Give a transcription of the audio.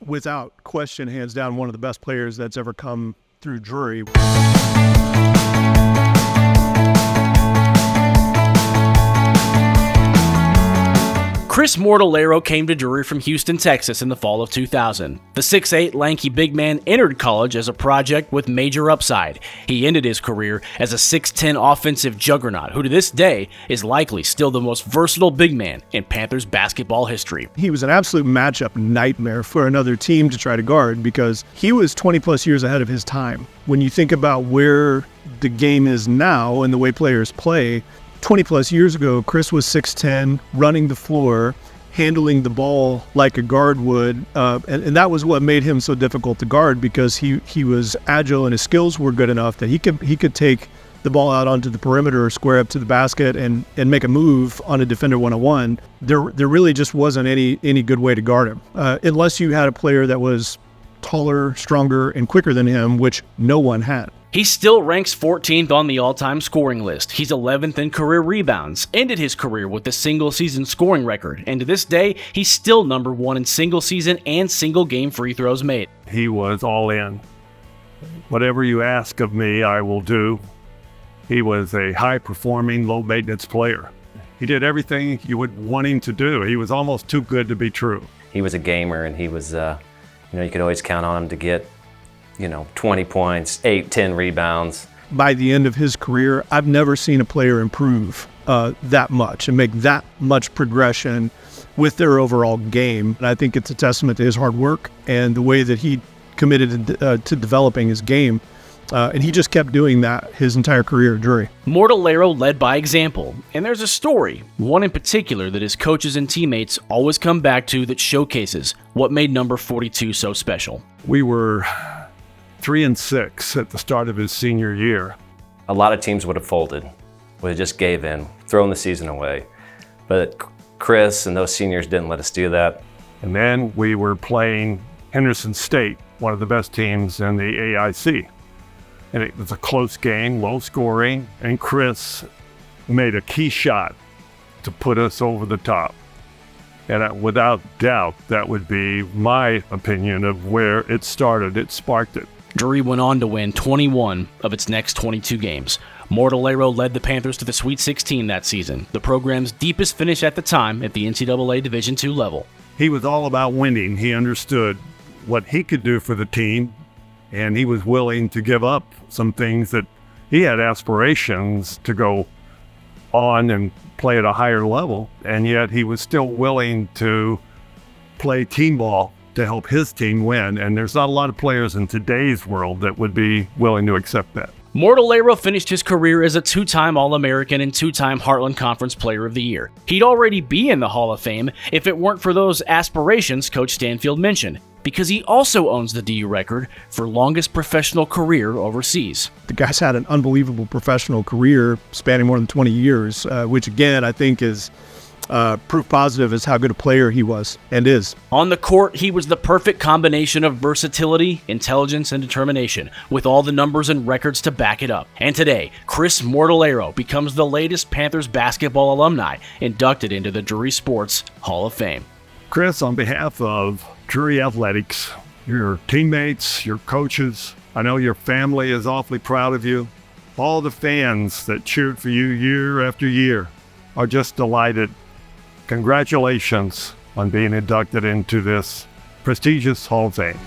without question, hands down, one of the best players that's ever come through Drury. Chris Mortellaro came to Drury from Houston, Texas in the fall of 2000. The 6'8" lanky big man entered college as a project with major upside. He ended his career as a 6'10" offensive juggernaut who to this day is likely still the most versatile big man in Panthers basketball history. He was an absolute matchup nightmare for another team to try to guard because he was 20 plus years ahead of his time. When you think about where the game is now and the way players play, 20 plus years ago, Chris was 6'10", running the floor, handling the ball like a guard would, and that was what made him so difficult to guard because he was agile and his skills were good enough that he could take the ball out onto the perimeter or square up to the basket and make a move on a defender one-on-one. There really just wasn't any good way to guard him unless you had a player that was taller, stronger, and quicker than him, which no one had. He still ranks 14th on the all-time scoring list. He's 11th in career rebounds, ended his career with a single-season scoring record, and to this day, he's still number 1 in single-season and single-game free throws made. He was all in. Whatever you ask of me, I will do. He was a high-performing, low-maintenance player. He did everything you would want him to do. He was almost too good to be true. He was a gamer, and he was, you could always count on him to get 20 points, 8, 10 rebounds. By the end of his career, I've never seen a player improve that much and make that much progression with their overall game. And I think it's a testament to his hard work and the way that he committed to developing his game. And he just kept doing that his entire career at Drury. Mortellaro led by example, and there's a story, one in particular that his coaches and teammates always come back to that showcases what made number 42 so special. We were 3-6 at the start of his senior year. A lot of teams would have folded, would have just gave in, thrown the season away. But Chris and those seniors didn't let us do that. And then we were playing Henderson State, one of the best teams in the AIC. And it was a close game, low scoring, and Chris made a key shot to put us over the top. And without doubt, that would be my opinion of where it started. It sparked it. Drury went on to win 21 of its next 22 games. Mortellaro led the Panthers to the Sweet 16 that season, the program's deepest finish at the time at the NCAA Division II level. He was all about winning. He understood what he could do for the team, and he was willing to give up some things that he had aspirations to go on and play at a higher level, and yet he was still willing to play team ball to help his team win, and there's not a lot of players in today's world that would be willing to accept that. Mortellaro finished his career as a 2-time All-American and 2-time Heartland Conference Player of the Year. He'd already be in the Hall of Fame if it weren't for those aspirations Coach Stanfield mentioned, because he also owns the DU record for longest professional career overseas. The guy's had an unbelievable professional career spanning more than 20 years, which again I think is proof positive as how good a player he was and is. On the court, he was the perfect combination of versatility, intelligence, and determination, with all the numbers and records to back it up. And today, Chris Mortellaro becomes the latest Panthers basketball alumni inducted into the Drury Sports Hall of Fame. Chris, on behalf of Drury Athletics, your teammates, your coaches, I know your family is awfully proud of you. All the fans that cheered for you year after year are just delighted. Congratulations on being inducted into this prestigious Hall of Fame.